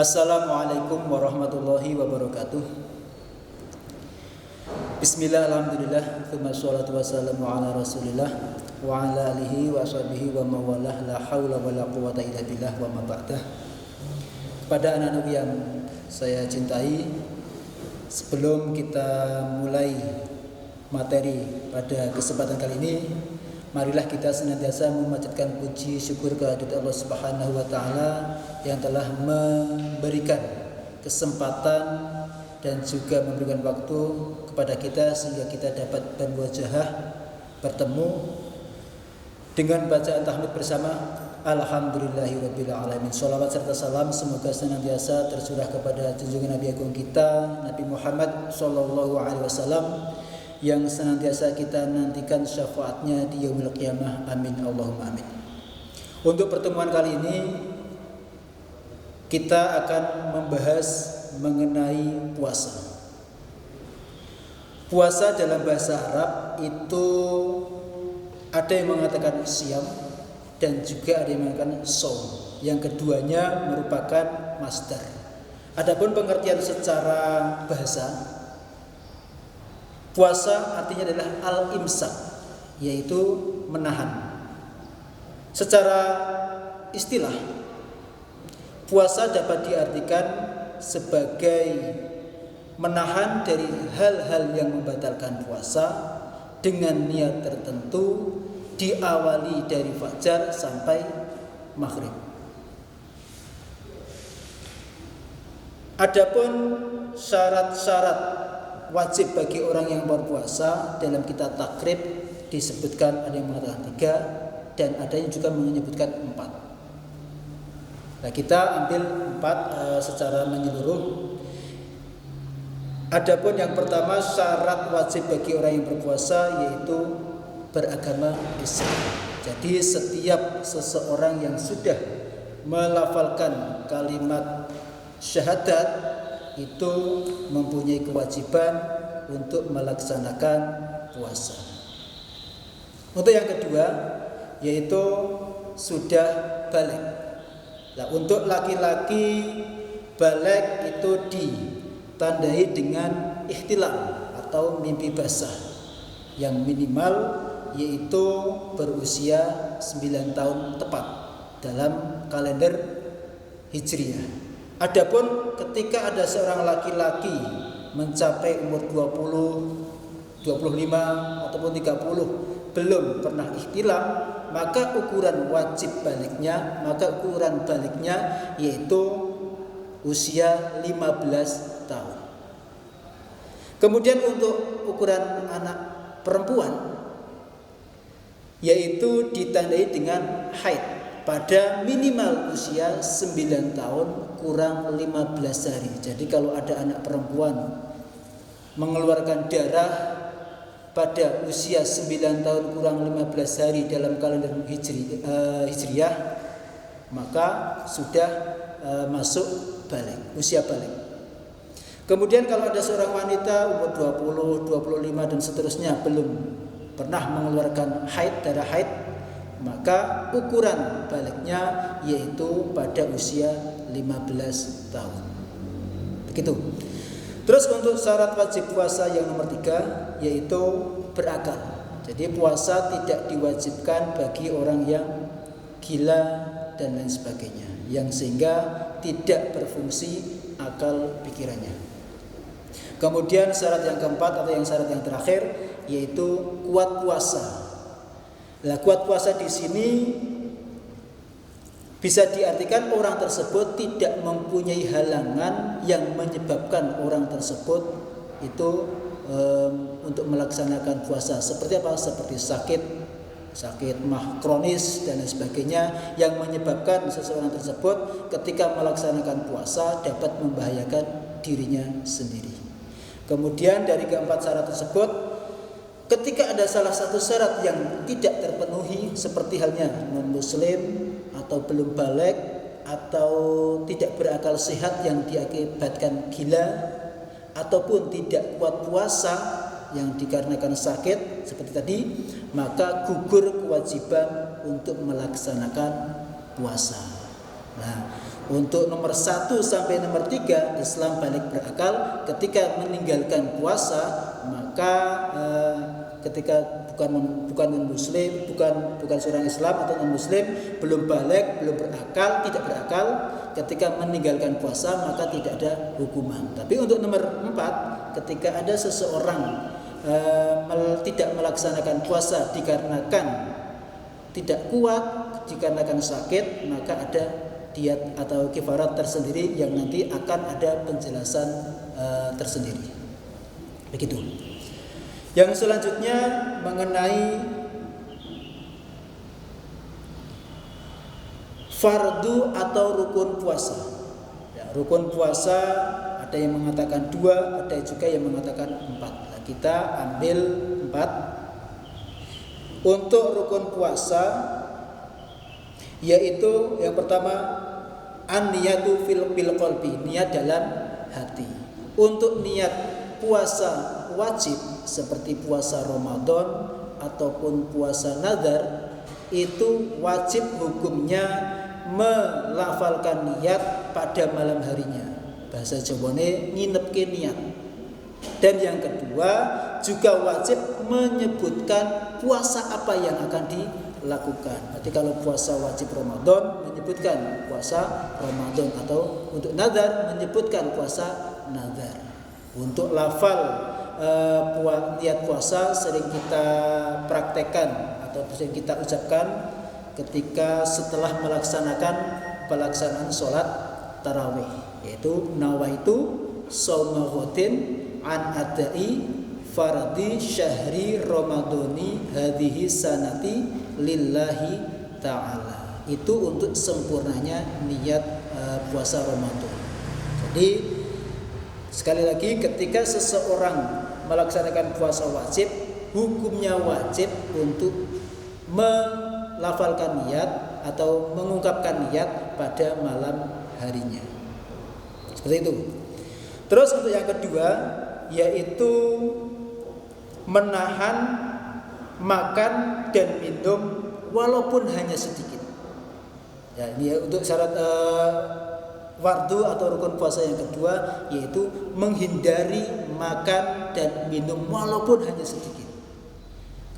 Assalamualaikum warahmatullahi wabarakatuh. Bismillah, alhamdulillah, thumma sholatu wassalamu ala rasulillah wa ala alihi wa sahbihi wa mawalah, la hawla wa la quwata illa billah wa ma ba'dah. Kepada anak-anak yang saya cintai, sebelum kita mulai materi pada kesempatan kali ini, marilah kita senantiasa memanjatkan puji syukur kehadirat Allah Subhanahu wa taala yang telah memberikan kesempatan dan juga memberikan waktu kepada kita sehingga kita dapat bermuajahah, bertemu dengan bacaan tahmid bersama. Alhamdulillahirabbil alamin. Shalawat serta salam semoga senantiasa tercurah kepada junjungan Nabi agung kita Nabi Muhammad sallallahu alaihi wasallam yang senantiasa kita nantikan syafaatnya di yaumil qiyamah. Amin Allahumma amin. Untuk pertemuan kali ini kita akan membahas mengenai puasa. Puasa dalam bahasa Arab itu ada yang mengatakan siyam dan juga ada yang mengatakan shaum. Yang keduanya merupakan masdar. Adapun pengertian secara bahasa, puasa artinya adalah al-imsak, yaitu menahan. Secara istilah, puasa dapat diartikan sebagai menahan dari hal-hal yang membatalkan puasa dengan niat tertentu, diawali dari fajar sampai maghrib. Adapun syarat-syarat wajib bagi orang yang berpuasa dalam kitab takrib disebutkan ada yang mengatakan 3 dan ada yang juga menyebutkan 4. Nah, kita ambil 4 secara menyeluruh. Adapun yang pertama, syarat wajib bagi orang yang berpuasa yaitu beragama Islam. Jadi setiap seseorang yang sudah melafalkan kalimat syahadat itu mempunyai kewajiban untuk melaksanakan puasa. Untuk yang kedua yaitu sudah balik. Nah, untuk laki-laki balik itu ditandai dengan ihtilam atau mimpi basah yang minimal yaitu berusia 9 tahun tepat dalam kalender Hijriah. Adapun ketika ada seorang laki-laki mencapai umur 20, 25 ataupun 30 belum pernah ihtilam, maka ukuran baliknya yaitu usia 15 tahun. Kemudian untuk ukuran anak perempuan yaitu ditandai dengan haid pada minimal usia 9 tahun kurang 15 hari. Jadi kalau ada anak perempuan mengeluarkan darah pada usia 9 tahun kurang 15 hari dalam kalender Hijriah, maka sudah masuk balik, usia balik. Kemudian kalau ada seorang wanita umur 20, 25 dan seterusnya belum pernah mengeluarkan darah haid, maka ukuran baliknya yaitu pada usia 15 tahun. Begitu. Terus untuk syarat wajib puasa yang nomor 3 yaitu berakal. Jadi puasa tidak diwajibkan bagi orang yang gila dan lain sebagainya, yang sehingga tidak berfungsi akal pikirannya. Kemudian syarat yang keempat atau syarat yang terakhir yaitu kuat puasa. Nah, kuat puasa di sini bisa diartikan orang tersebut tidak mempunyai halangan yang menyebabkan orang tersebut itu untuk melaksanakan puasa. Seperti apa? Seperti sakit mah kronis dan lain sebagainya yang menyebabkan seseorang tersebut ketika melaksanakan puasa dapat membahayakan dirinya sendiri. Kemudian dari keempat syarat tersebut, ketika ada salah satu syarat yang tidak terpenuhi seperti halnya non-muslim atau belum balik atau tidak berakal sehat yang diakibatkan gila ataupun tidak kuat puasa yang dikarenakan sakit seperti tadi, maka gugur kewajiban untuk melaksanakan puasa. Nah, Untuk nomor 1 sampai nomor 3 Islam balik berakal. Ketika meninggalkan puasa, maka ketika bukan non muslim, bukan seorang Islam atau non muslim, belum balik, belum berakal, tidak berakal, ketika meninggalkan puasa maka tidak ada hukuman. Tapi untuk nomor 4, ketika ada seseorang tidak melaksanakan puasa dikarenakan tidak kuat, dikarenakan sakit, maka ada diat atau kifarat tersendiri yang nanti akan ada penjelasan tersendiri. Begitu. Yang selanjutnya mengenai fardu atau rukun puasa. Ya, rukun puasa ada yang mengatakan 2, ada juga yang mengatakan 4. Nah, kita ambil 4. Untuk rukun puasa yaitu yang pertama an-niyatu fil qalbi, niat dalam hati. Untuk niat puasa wajib seperti puasa Ramadan ataupun puasa nazar, itu wajib hukumnya melafalkan niat pada malam harinya. Bahasa Jawane nginepke niat. Dan yang kedua juga wajib menyebutkan puasa apa yang akan dilakukan. Jadi kalau puasa wajib Ramadan menyebutkan puasa Ramadan, atau untuk nazar menyebutkan puasa nazar. Untuk lafal niat puasa sering kita praktekkan atau sering kita ucapkan ketika setelah pelaksanaan sholat tarawih, yaitu nawaitu shauma ghadin an adai fardi syahri ramadhani hadhihi sanati lillahi ta'ala. Itu untuk sempurnanya niat puasa Ramadan. Jadi sekali lagi, ketika seseorang melaksanakan puasa wajib, hukumnya wajib untuk melafalkan niat atau mengungkapkan niat pada malam harinya. Seperti itu. Terus untuk yang kedua yaitu menahan makan dan minum walaupun hanya sedikit. Ya, ini untuk syarat fardu atau rukun puasa yang kedua, yaitu menghindari makan dan minum walaupun hanya sedikit.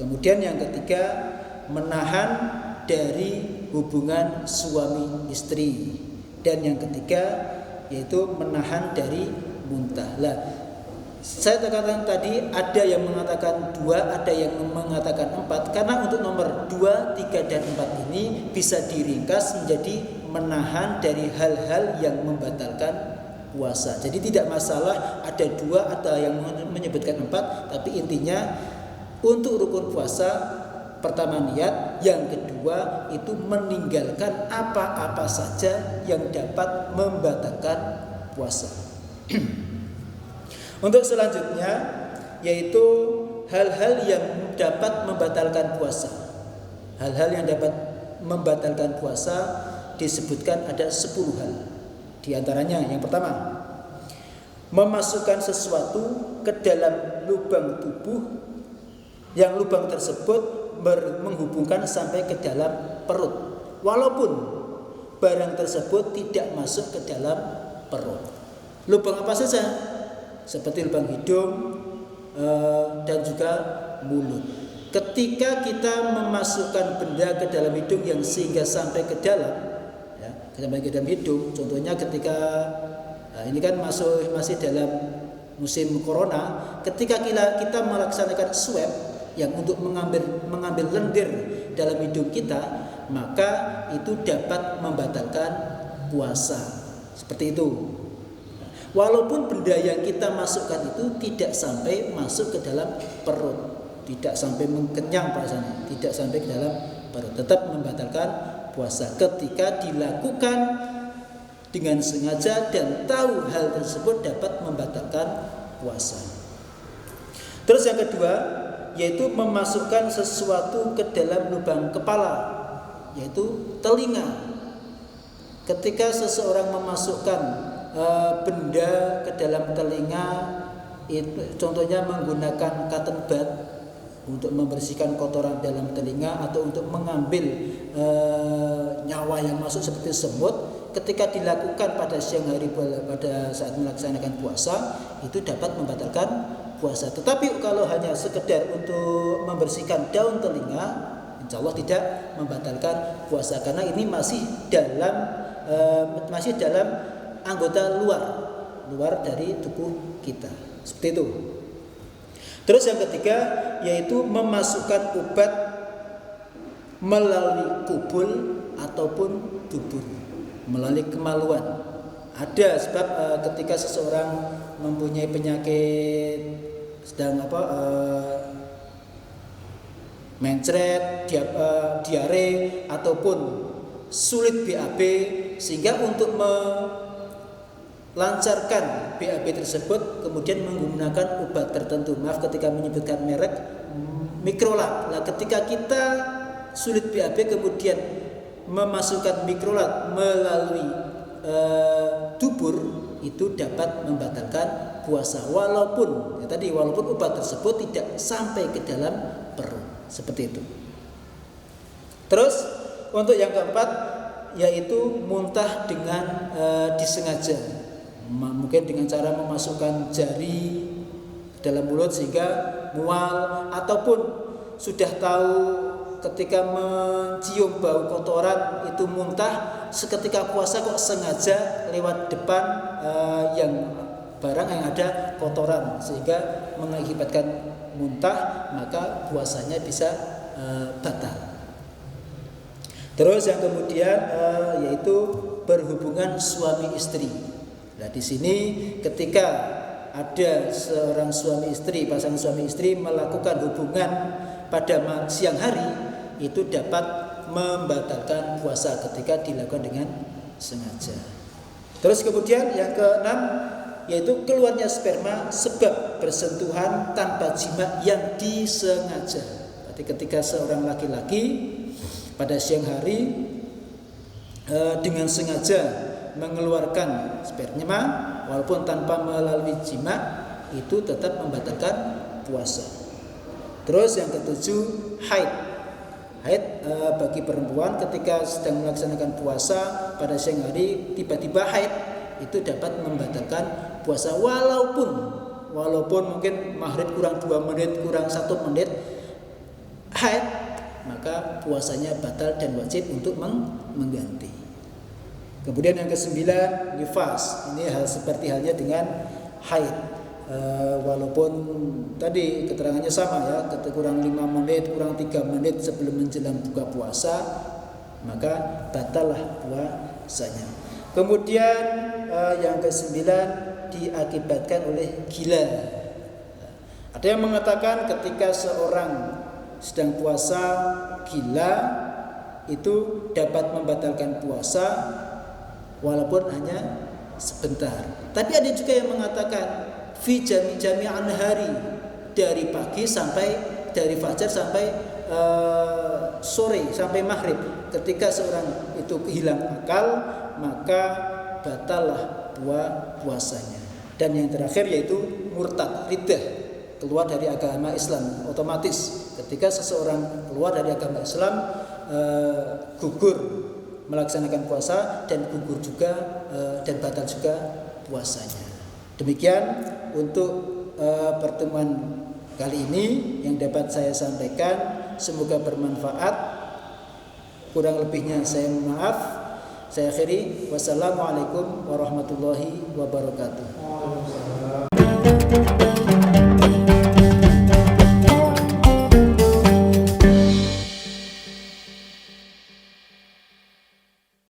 Kemudian yang ketiga, menahan dari hubungan suami istri. Dan yang ketiga yaitu menahan dari muntah. Lah, saya katakan tadi ada yang mengatakan 2, ada yang mengatakan 4, karena untuk nomor 2, 3 dan 4 ini bisa diringkas menjadi menahan dari hal-hal yang membatalkan puasa. Jadi tidak masalah ada 2 atau yang menyebutkan 4, tapi intinya untuk rukun puasa pertama niat, yang kedua itu meninggalkan apa-apa saja yang dapat membatalkan puasa. Untuk selanjutnya yaitu hal-hal yang dapat membatalkan puasa. Hal-hal yang dapat membatalkan puasa disebutkan ada 10 hal. Di antaranya yang pertama, memasukkan sesuatu ke dalam lubang tubuh yang lubang tersebut menghubungkan sampai ke dalam perut, walaupun barang tersebut tidak masuk ke dalam perut. Lubang apa saja? Seperti lubang hidung dan juga mulut. Ketika kita memasukkan benda ke dalam hidung yang sehingga sampai ke dalam, ya, sampai ke dalam hidung, contohnya ketika ini kan masih dalam musim corona, ketika kita melaksanakan swab yang untuk mengambil lendir dalam hidung kita, maka itu dapat membatalkan puasa. Seperti itu. Walaupun benda yang kita masukkan itu tidak sampai masuk ke dalam perut, tidak sampai mengenyang rasanya, tidak sampai ke dalam perut, tetap membatalkan puasa ketika dilakukan dengan sengaja dan tahu hal tersebut dapat membatalkan puasa. Terus yang kedua yaitu memasukkan sesuatu ke dalam lubang kepala, yaitu telinga. Ketika seseorang memasukkan benda ke dalam telinga, itu contohnya menggunakan cotton bud untuk membersihkan kotoran dalam telinga atau untuk mengambil nyawa yang masuk seperti semut. ketika dilakukan pada siang hari pada saat melaksanakan puasa itu dapat membatalkan puasa. Tetapi kalau hanya sekedar untuk membersihkan daun telinga, insya Allah tidak membatalkan puasa karena ini masih dalam anggota luar dari tubuh kita. Seperti itu. Terus yang ketiga yaitu memasukkan obat melalui kubul ataupun dubur, melalui kemaluan. Ada sebab ketika seseorang mempunyai penyakit sedang mencret, diare ataupun sulit BAB, sehingga untuk melancarkan BAB tersebut kemudian menggunakan obat tertentu. Maaf ketika menyebutkan merek, Mikrolat. Nah, ketika kita sulit BAB kemudian memasukkan Mikrolat melalui dubur itu dapat membatalkan puasa walaupun obat tersebut tidak sampai ke dalam perut, seperti itu. Terus untuk yang keempat yaitu muntah dengan disengaja, mungkin dengan cara memasukkan jari dalam mulut sehingga mual, ataupun sudah tahu ketika mencium bau kotoran itu muntah, seketika puasa kok sengaja lewat depan barang yang ada kotoran sehingga mengakibatkan muntah, maka puasanya bisa batal. Terus yang kemudian yaitu berhubungan suami istri. Nah, di sini ketika ada seorang pasangan suami istri melakukan hubungan pada siang hari itu dapat membatalkan puasa ketika dilakukan dengan sengaja. Terus kemudian yang keenam yaitu keluarnya sperma sebab bersentuhan tanpa jima yang disengaja. Berarti ketika seorang laki-laki pada siang hari dengan sengaja mengeluarkan sperma walaupun tanpa melalui jima itu tetap membatalkan puasa. Terus yang ketujuh haid bagi perempuan ketika sedang melaksanakan puasa pada siang hari tiba-tiba haid itu dapat membatalkan puasa walaupun mungkin maghrib kurang 2 menit, kurang 1 menit haid, maka puasanya batal dan wajib untuk mengganti. Kemudian yang kesembilan nifas. Ini seperti halnya dengan haid. Walaupun tadi keterangannya sama ya, kurang 5 menit, kurang 3 menit sebelum menjelang buka puasa, maka batallah puasanya. Kemudian yang kesembilan diakibatkan oleh gila. Ada yang mengatakan ketika seorang sedang puasa gila itu dapat membatalkan puasa walaupun hanya sebentar. Tapi ada juga yang mengatakan fi jami'an hari, dari pagi sampai dari fajar sampai sore sampai maghrib. Ketika seorang itu hilang akal maka batallah puasanya. Dan yang terakhir yaitu murtad, riddah, keluar dari agama Islam otomatis. Ketika seseorang keluar dari agama Islam gugur melaksanakan puasa dan gugur juga dan batal juga puasanya. Demikian untuk pertemuan kali ini yang dapat saya sampaikan, semoga bermanfaat. Kurang lebihnya saya mohon maaf. Saya akhiri, wassalamualaikum warahmatullahi wabarakatuh.